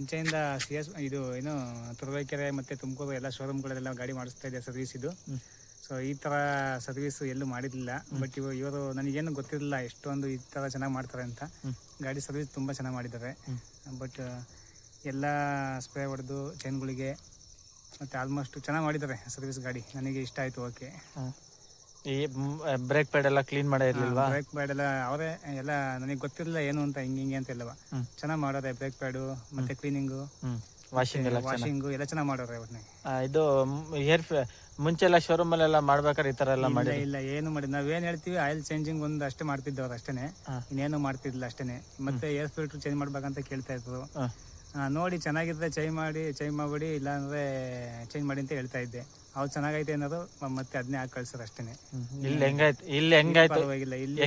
ಮುಂಚೆಯಿಂದ ಇದು ಏನು ತುರುವೇಕೆರೆ ಮತ್ತು ತುಮಕೂರು ಎಲ್ಲ ಶೋರೂಮ್ಗಳಲ್ಲೆಲ್ಲ ಗಾಡಿ ಮಾಡಿಸ್ತಾ ಇದೆ ಸರ್ವಿಸ್ ಇದು. ಸೊ ಈ ಥರ ಸರ್ವಿಸು ಎಲ್ಲೂ ಮಾಡಿರಲಿಲ್ಲ. ಬಟ್ ಇವರು ನನಗೇನು ಗೊತ್ತಿರಲಿಲ್ಲ ಎಷ್ಟೊಂದು ಈ ಥರ ಚೆನ್ನಾಗಿ ಮಾಡ್ತಾರೆ ಅಂತ. ಗಾಡಿ ಸರ್ವಿಸ್ ತುಂಬ ಚೆನ್ನಾಗಿ ಮಾಡಿದ್ದಾರೆ. ಬಟ್ ಎಲ್ಲ ಸ್ಪ್ರೇ ಹೊಡೆದು ಚೈನ್ಗಳಿಗೆ ಮತ್ತು ಆಲ್ಮೋಸ್ಟ್ ಚೆನ್ನಾಗಿ ಮಾಡಿದ್ದಾರೆ ಸರ್ವಿಸ್. ಗಾಡಿ ನನಗೆ ಇಷ್ಟ ಆಯಿತು. ಓಕೆ. ಈ ಬ್ರೇಕ್ ಪ್ಯಾಡ್ ಎಲ್ಲ ಕ್ಲೀನ್ ಮಾಡೇ ಇರಲಿಲ್ವಾ? ಬ್ರೇಕ್ ಪ್ಯಾಡ್ ಎಲ್ಲ ಅವರೇ ಎಲ್ಲ ನನಗೆ ಗೊತ್ತಿರಲಿಲ್ಲ ಏನು ಅಂತ ಹಿಂಗೆ ಅಂತ ಎಲ್ಲವ ಚೆನ್ನಾಗಿ ಮಾಡೋರೆ. ಬ್ರೇಕ್ ಪ್ಯಾಡು ಮತ್ತು ಕ್ಲೀನಿಂಗು, ವಾಷಿಂಗು ಎಲ್ಲ ಚೆನ್ನಾಗಿ ಮಾಡೋರೆ ಅವ್ರನ್ನೇ. ಇದು ಮುಂಚೆ ಎಲ್ಲ ಶೋರೂಮಲ್ಲೆಲ್ಲ ಮಾಡ್ಬೇಕಾದ್ರೆ ಈ ಥರ ಎಲ್ಲ ಮಾಡಿ ಇಲ್ಲ ಏನು ಮಾಡಿ ನಾವೇನು ಹೇಳ್ತೀವಿ ಆಯಿಲ್ ಚೇಂಜಿಂಗ್ ಒಂದು ಅಷ್ಟೇ ಮಾಡ್ತಿದ್ದವ್ರು ಅಷ್ಟೇ, ಇನ್ನೇನು ಮಾಡ್ತಿದ್ದಿಲ್ಲ ಅಷ್ಟೇ. ಮತ್ತೆ ಏರ್ ಫಿಲ್ಟ್ರ್ ಚೇಂಜ್ ಮಾಡ್ಬೇಕಂತ ಕೇಳ್ತಾ ಇದ್ರು. ನೋಡಿ ಚೆನ್ನಾಗಿದ್ರೆ ಚೇಂಜ್ ಮಾಡಿಬಿಡಿ, ಇಲ್ಲಾಂದರೆ ಚೇಂಜ್ ಮಾಡಿ ಅಂತ ಹೇಳ್ತಾ ಇದ್ದೆ. ಅವ್ರು ಚೆನ್ನಾಗೈತೆ ಅನ್ನೋದು ಮತ್ತೆ ಅದನ್ನೇ ಹಾಕಿ ಕಳ್ಸೋದು ಅಷ್ಟೇ. ಇಲ್ಲಿ ಹೆಂಗಾಯ್ತು ಪರವಾಗಿಲ್ಲ. ಇಲ್ಲಿ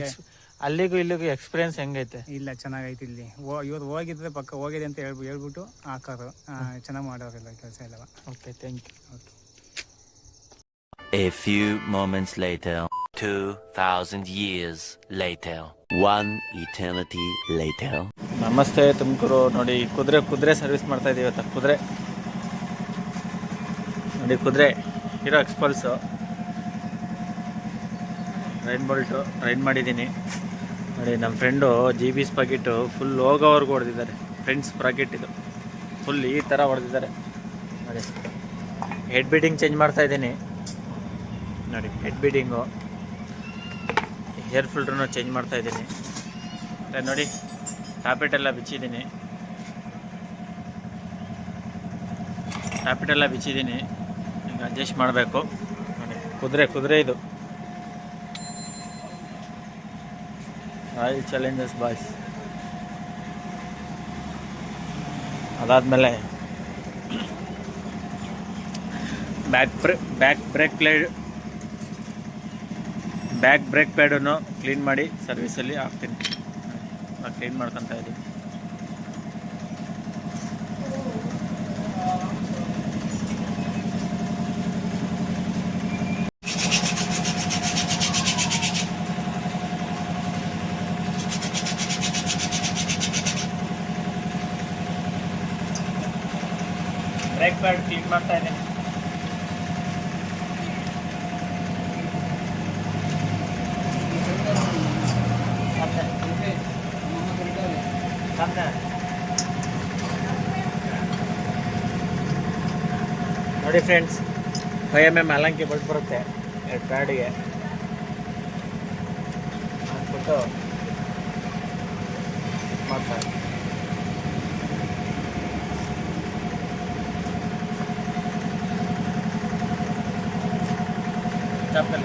ಅಲ್ಲಿಗೂ ಇಲ್ಲಿಗೂ ಎಕ್ಸ್ಪೀರಿಯನ್ಸ್ ಹೆಂಗೈತೆ? ಇಲ್ಲ ಚೆನ್ನಾಗೈತೆ. ಇಲ್ಲಿ ಇವ್ರು ಹೋಗಿದ್ರೆ ಪಕ್ಕ ಹೋಗಿದೆ ಅಂತ ಹೇಳ್ಬಿಟ್ಟು ಹಾಕೋರು. ಚೆನ್ನಾಗಿ ಮಾಡೋರೆಲ್ಲ ಕೆಲಸ ಎಲ್ಲವ. Okay, thank you. Okay. A few moments later, 2000 years later, one eternity later. ನಮಸ್ತೆ ತುಮಕೂರು. ನೋಡಿ ಕುದುರೆ ಸರ್ವಿಸ್ ಮಾಡ್ತಾ ಇದೀವಿ ಇವತ್ತು. ಕುದುರೆ ಹೀರೋ ಎಕ್ಸ್ಪಲ್ಸು ರೈನ್ ಮಾಡಿದ್ದೀನಿ. ನೋಡಿ ನಮ್ಮ ಫ್ರೆಂಡು GB ಸ್ಪಾಕೆಟು ಫುಲ್ ಹೋಗೋವರೆಗೂ ಹೊಡೆದಿದ್ದಾರೆ. ಫ್ರೆಂಡ್ಸ್ ಸ್ಪಾಕೆಟ್ ಇದು ಫುಲ್ ಈ ಥರ ಹೊಡೆದಿದ್ದಾರೆ. ನೋಡಿ ಹೆಡ್ ಬೀಡಿಂಗ್ ಚೇಂಜ್ ಮಾಡ್ತಾಯಿದ್ದೀನಿ. ನೋಡಿ ಹೆಡ್ ಬೀಡಿಂಗು, ಏರ್ ಫಿಲ್ಟ್ರನ್ನು ಚೇಂಜ್ ಮಾಡ್ತಾಯಿದ್ದೀನಿ. ಮತ್ತು ನೋಡಿ ಟಾಪೆಟೆಲ್ಲ ಬಿಚ್ಚಿದ್ದೀನಿ. ಈಗ ಅಡ್ಜಸ್ಟ್ ಮಾಡಬೇಕು. ನೋಡಿ ಕುದುರೆ ಇದು ಆಯಿಲ್ ಚಾಲೆಂಜಸ್ ಬಾಯ್ಸ್. ಅದಾದಮೇಲೆ ಬ್ಯಾಕ್ ಬ್ರೇಕ್ ಪ್ಯಾಡನ್ನು ಕ್ಲೀನ್ ಮಾಡಿ ಸರ್ವಿಸಲ್ಲಿ ಹಾಕ್ತೀನಿ. ಕ್ಲೀನ್ ಮಾಡ್ಕೊತಾ ಇದ್ದೀನಿ. ಬ್ರೇಕ್ ಪ್ಯಾಡ್ ಕ್ಲೀನ್ ಮಾಡ್ತಾ ಇದ್ದೀನಿ. ನೋಡಿ ಫ್ರೆಂಡ್ಸ್, 5mm ಅಲಂಕಿ ಬಲ್ಟ್ ಬರುತ್ತೆ 2 ಪ್ಯಾಡಿಗೆ. ಹಾಕ್ಬಿಟ್ಟು ಮಾಡ್ತಾರೆ. ಚಪ್ಪಲ್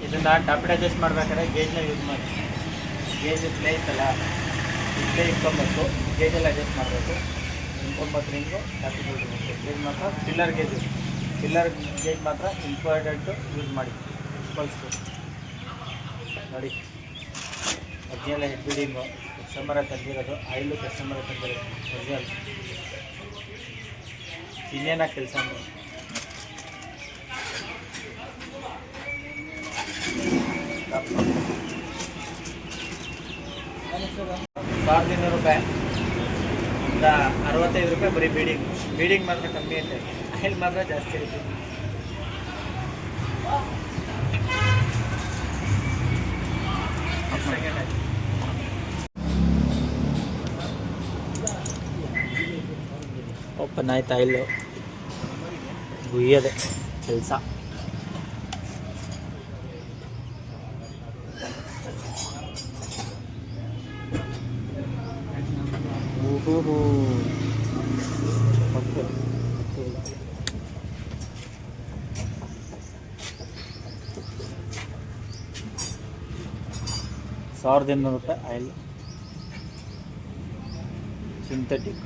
ಇದನ್ನು ಟಾಪಿಡ್ ಅಡ್ಜಸ್ಟ್ ಮಾಡ್ಬೇಕಾದ್ರೆ ಗೇಜ್ನ ಯೂಸ್ ಮಾಡಿ. ಗೇಜ್ ಪ್ಲೇ ಇತ್ತಲ್ಲ, ಇಲ್ಲೇ ಇಟ್ಕೊಬೇಕು. ಗೇಜೆಲ್ಲ ಅಡ್ಜಸ್ಟ್ ಮಾಡಬೇಕು. 9 ರಿಂಗು ಟಾಪಿಡ್ ಗೇಜ್ ಮಾತ್ರ ಪಿಲ್ಲರ್ ಗೇಜ್ ಮಾತ್ರ ಇಂಪಾರ್ಟೆಂಟು ಯೂಸ್ ಮಾಡಿ. ಎಕ್ಸ್ಪಲ್ಸ್ಗೆ ನೋಡಿ original head ಬೀಡಿಂಗು customer ತಂದಿರೋದು, oil customer ತಂದಿರೋದು original. ಇನ್ನೇನಾಗಿ ಕೆಲಸ ಮಾಡಿ. ₹1200 ಇಂದ ₹65 ಬರೀ ಬೀಡಿಂಗ್ ಮಾತ್ರ ಕಮ್ಮಿ ಐತೆ, ಆಯಿಲ್ ಮಾತ್ರ ಜಾಸ್ತಿ ಐತೆ. ಓಪನ್ ಆಯ್ತು ಆಯಿಲು, ಗುಯ್ಯದೆ ಕೆಲಸ. Okay, ₹1200 oil synthetic.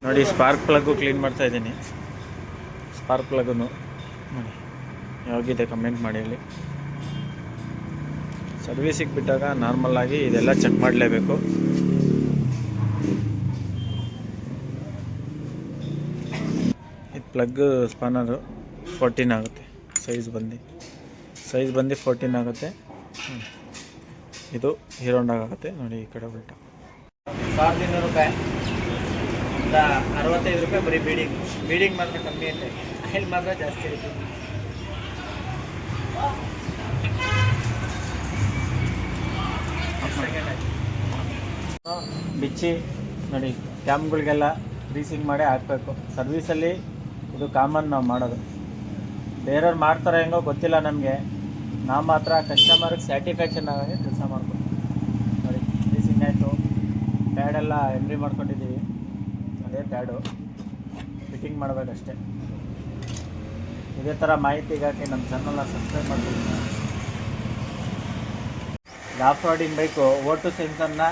ನೋಡಿ ಸ್ಪಾರ್ಕ್ ಪ್ಲಗ್ಗು ಕ್ಲೀನ್ ಮಾಡ್ತಾ ಇದ್ದೀನಿ. ಸ್ಪಾರ್ಕ್ ಪ್ಲಗ್ಗು ನೋಡಿ ಯಾವಾಗಿದೆ ಕಮೆಂಟ್ ಮಾಡಿ ಹೇಳಿ. ಸರ್ವಿಸಿಗೆ ಬಿಟ್ಟಾಗ ನಾರ್ಮಲ್ಲಾಗಿ ಇದೆಲ್ಲ ಚೆಕ್ ಮಾಡಲೇಬೇಕು. ಇದು ಪ್ಲಗ್ ಸ್ಪಾನರು 14 ಆಗುತ್ತೆ. ಸೈಜ್ ಬಂದು 14 ಆಗುತ್ತೆ. ಇದು ಹೀರೋ ಹೋಂಡಾ ಆಗುತ್ತೆ ನೋಡಿ. ಈ ಕಡೆ ಉಲ್ಟಾ 1200 ರೂಪಾಯಿ, 65 ರೂಪಾಯಿ ಬರೀ ಬೀಡಿಂಗ್ ಮಾತ್ರ ಕಮ್ಮಿ ಐತೆ, ಆಯಿಲ್ ಮಾತ್ರ ಜಾಸ್ತಿ ಐತೆ. ಬಿಚ್ಚಿ ನೋಡಿ ಕ್ಯಾಮ್ಗಳಿಗೆಲ್ಲ ಗ್ರೀಸಿಂಗ್ ಮಾಡೇ ಹಾಕಬೇಕು. ಸರ್ವೀಸಲ್ಲಿ ಇದು ಕಾಮನ್ ನಾವು ಮಾಡೋದು. ಬೇರೆಯವ್ರು ಮಾಡ್ತಾರೆ ಹೆಂಗೋ ಗೊತ್ತಿಲ್ಲ ನಮಗೆ, ನಾವು ಮಾತ್ರ ಕಸ್ಟಮರ್ಗೆ ಸ್ಯಾಟಿಸ್ಫ್ಯಾಕ್ಷನ್ ಆಗೋಂಗೆ ಕೆಲಸ ಮಾಡ್ಬೇಕು. ನೋಡಿ ಗ್ರೀಸಿಂಗ್ ಆಯಿತು, ಪ್ಯಾಡೆಲ್ಲ ಎಂಟ್ರಿ ಮಾಡ್ಕೊಂಡಿದ್ದೀವಿ. ಅದೇ ಪ್ಯಾಡು ಫಿಟ್ಟಿಂಗ್ ಮಾಡಬೇಕಷ್ಟೆ. ಇದೇ ಥರ ಮಾಹಿತಿಗಾಗಿ ನಮ್ಮ ಚಾನಲ್ನ ಸಬ್ಸ್ಕ್ರೈಬ್ ಮಾಡ್ತೀವಿ. ಆಫ್ ರೋಡಿಂಗ್ ಬೈಕು ಓಟು ಸೆನ್ಸರ್ನ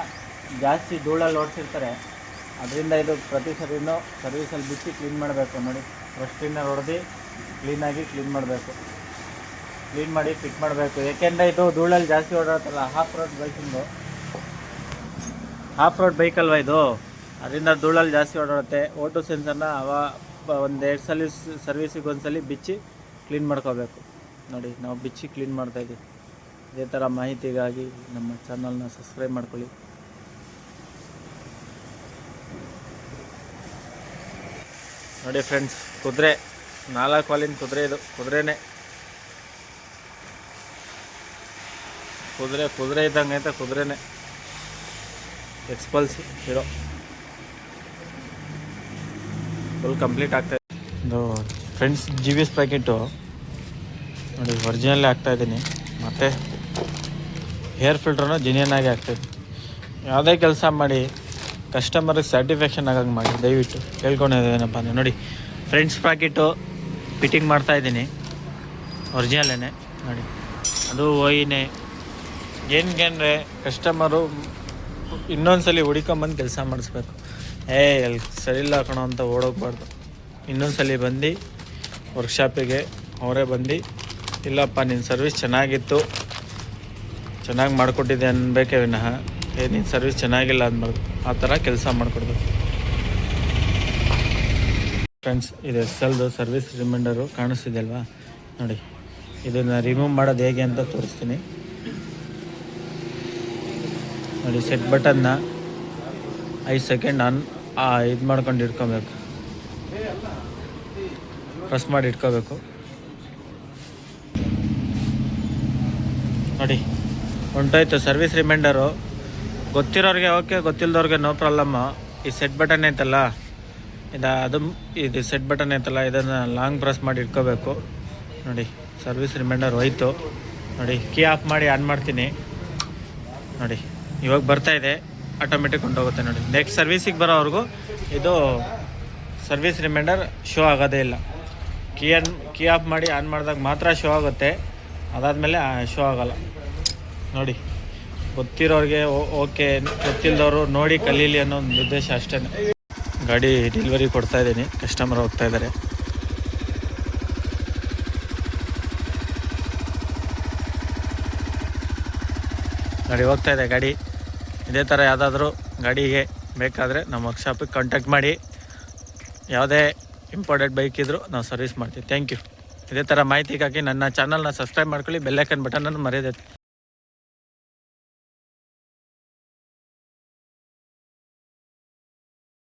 ಜಾಸ್ತಿ ಧೂಳಲ್ಲಿ ಓಡಿಸಿರ್ತಾರೆ. ಅದರಿಂದ ಇದು ಪ್ರತಿ ಸರಿನೂ ಸರ್ವೀಸಲ್ಲಿ ಬಿಚ್ಚಿ ಕ್ಲೀನ್ ಮಾಡಬೇಕು. ನೋಡಿ ಬ್ರಷ್ ಕ್ಲೀನರ್ ಹೊಡೆದು ಕ್ಲೀನಾಗಿ ಕ್ಲೀನ್ ಮಾಡಬೇಕು. ಕ್ಲೀನ್ ಮಾಡಿ ಫಿಟ್ ಮಾಡಬೇಕು. ಏಕೆಂದರೆ ಇದು ಧೂಳಲ್ಲಿ ಜಾಸ್ತಿ ಓಡಾಡ್ತಲ್ಲ, ಹಾಫ್ ರೋಡ್ ಬೈಕಲ್ವ ಇದು, ಅದರಿಂದ ಧೂಳಲ್ಲಿ ಜಾಸ್ತಿ ಓಡಾಡುತ್ತೆ. ಓಟು ಸೆನ್ಸರ್ನ ಒಂದೆರಡು ಸಲ ಸರ್ವೀಸಿಗೆ ಒಂದ್ಸಲಿ ಬಿಚ್ಚಿ ಕ್ಲೀನ್ ಮಾಡ್ಕೋಬೇಕು. ನೋಡಿ ನಾವು ಬಿಚ್ಚಿ ಕ್ಲೀನ್ ಮಾಡ್ತಾಯಿದ್ದೀವಿ. ಇದೇ ಥರ ಮಾಹಿತಿಗಾಗಿ ನಮ್ಮ ಚಾನಲ್ನ ಸಬ್ಸ್ಕ್ರೈಬ್ ಮಾಡ್ಕೊಳ್ಳಿ. ನೋಡಿ ಫ್ರೆಂಡ್ಸ್, ಕುದುರೆ 4 ವಾಲಿನ ಕುದುರೆ, ಇದು ಕುದುರೆ ಇದ್ದಂಗೆ ಐತೆ. ಕುದುರೆನೇ ಎಕ್ಸ್ಪಲ್ಸಿ ಹೀರೋ ಫುಲ್ ಕಂಪ್ಲೀಟ್ ಆಗ್ತಾಯಿದೆ. ಇದು ಫ್ರೆಂಡ್ಸ್ GVS ಪ್ಯಾಕೆಟು ನೋಡಿ ಒರಿಜಿನಲ್ಲೇ ಹಾಕ್ತಾಯಿದ್ದೀನಿ. ಮತ್ತು ಹೇರ್ ಫಿಲ್ಟ್ರನ್ನು ಜೆನ್ಯೂನ್ ಆಗಿ ಹಾಕ್ತಾಯಿದ್ದೀನಿ. ಯಾವುದೇ ಕೆಲಸ ಮಾಡಿ ಕಸ್ಟಮರ್ಗೆ ಸ್ಯಾಟಿಸ್ಫ್ಯಾಕ್ಷನ್ ಆಗಂಗೆ ಮಾಡಿ ದಯವಿಟ್ಟು ಕೇಳ್ಕೊಂಡಿದ್ದೇನಪ್ಪ ಅಂದರೆ ನೋಡಿ ಫ್ರೆಂಡ್ಸ್ ಪ್ಯಾಕೆಟು ಫಿಟ್ಟಿಂಗ್ ಮಾಡ್ತಾಯಿದ್ದೀನಿ. ಒರಿಜಿನಲ್ಲೇ ನೋಡಿ, ಅದು ಓಯಿನೇ. ಏನಕ್ಕೆ ಕಸ್ಟಮರು ಇನ್ನೊಂದ್ಸಲಿ ಹುಡ್ಕೊಂಬಂದು ಕೆಲಸ ಮಾಡಿಸ್ಬೇಕು. ಅಲ್ಲಿ ಸರಿಯಿಲ್ಲ ಕಣೋ ಅಂತ ಓಡೋಗ್ಬಾರ್ದು. ಇನ್ನೊಂದ್ಸಲಿ ಬಂದು ವರ್ಕ್ಶಾಪಿಗೆ ಅವರೇ ಬಂದು ಇಲ್ಲಪ್ಪ ನಿನ್ನ ಸರ್ವಿಸ್ ಚೆನ್ನಾಗಿತ್ತು, ಚೆನ್ನಾಗಿ ಮಾಡಿಕೊಟ್ಟಿದ್ದೆ ಅನ್ಬೇಕೇ ವಿನಃ ನಿನ್ನ ಸರ್ವಿಸ್ ಚೆನ್ನಾಗಿಲ್ಲ ಅಂದ್ಬಾರ್ದು. ಆ ಥರ ಕೆಲಸ ಮಾಡಿಕೊಡ್ಬೇಕು ಫ್ರೆಂಡ್ಸ್. ಇದು ಎಕ್ಸೆಲ್ದು ಸರ್ವಿಸ್ ರಿಮೈಂಡರು ಕಾಣಿಸ್ತಿದೆ ಅಲ್ವಾ? ನೋಡಿ ಇದನ್ನು ರಿಮೂವ್ ಮಾಡೋದು ಹೇಗೆ ಅಂತ ತೋರಿಸ್ತೀನಿ. ನೋಡಿ ಸೆಟ್ ಬಟನ್ನ 5 ಸೆಕೆಂಡ್ ಇದು ಮಾಡ್ಕೊಂಡು ಇಟ್ಕೊಬೇಕು, ಪ್ರೆಸ್ ಮಾಡಿ ಇಟ್ಕೋಬೇಕು. ನೋಡಿ ಹೊಂಟೋಯ್ತು ಸರ್ವಿಸ್ ರಿಮೈಂಡರು. ಗೊತ್ತಿರೋರಿಗೆ ಓಕೆ, ಗೊತ್ತಿಲ್ಲದವ್ರಿಗೆ ನೋ ಪ್ರಾಬ್ಲಮ್ಮು. ಈ ಸೆಟ್ ಬಟನ್ ಐತಲ್ಲ, ಇದು ಸೆಟ್ ಬಟನ್ ಐತಲ್ಲ, ಇದನ್ನು ಲಾಂಗ್ ಪ್ರೆಸ್ ಮಾಡಿ ಇಟ್ಕೋಬೇಕು. ನೋಡಿ ಸರ್ವಿಸ್ ರಿಮೈಂಡರ್ ಹೋಯ್ತು. ನೋಡಿ ಕೀ ಆಫ್ ಮಾಡಿ ಆನ್ ಮಾಡ್ತೀನಿ. ನೋಡಿ ಇವಾಗ ಬರ್ತಾಯಿದೆ, ಆಟೋಮೆಟಿಕ್ ಹೊಂಟೋಗುತ್ತೆ. ನೋಡಿ ನೆಕ್ಸ್ಟ್ ಸರ್ವಿಸಿಗೆ ಬರೋವ್ರಿಗೂ ಇದು ಸರ್ವಿಸ್ ರಿಮೈಂಡರ್ ಶೋ ಆಗೋದೇ ಇಲ್ಲ. ಕೀ ಆಫ್ ಮಾಡಿ ಆನ್ ಮಾಡಿದಾಗ ಮಾತ್ರ ಶೋ ಆಗುತ್ತೆ, ಅದಾದಮೇಲೆ ಶೋ ಆಗೋಲ್ಲ. ನೋಡಿ ಗೊತ್ತಿರೋರಿಗೆ ಓಕೆ, ಗೊತ್ತಿಲ್ಲದವರು ನೋಡಿ ಕಲೀಲಿ ಅನ್ನೋ ಒಂದು ಉದ್ದೇಶ ಅಷ್ಟೇ. ಗಾಡಿ ಡೆಲಿವರಿ ಕೊಡ್ತಾಯಿದ್ದೀನಿ, ಕಸ್ಟಮರ್ ಹೋಗ್ತಾಯಿದ್ದಾರೆ. ಗಾಡಿ ಹೋಗ್ತಾಯಿದೆ ಗಾಡಿ. ಇದೇ ಥರ ಯಾವುದಾದ್ರೂ ಗಾಡಿಗೆ ಬೇಕಾದರೆ ನಮ್ಮ ವರ್ಕ್ಶಾಪಿಗೆ ಕಾಂಟ್ಯಾಕ್ಟ್ ಮಾಡಿ. ಯಾವುದೇ ಇಂಪಾರ್ಟೆಂಟ್ ಬೈಕ್ ಇದ್ದರೂ ನಾವು ಸರ್ವಿಸ್ ಮಾಡ್ತೀವಿ. Thank you. ಇದೇ ಥರ ಮಾಹಿತಿಗಾಗಿ ನನ್ನ ಚಾನಲ್ನ ಸಬ್ಸ್ಕ್ರೈಬ್ ಮಾಡ್ಕೊಳ್ಳಿ. ಬೆಲ್ ಐಕನ್ ಬಟನನ್ನು ಮರೆಯದೆ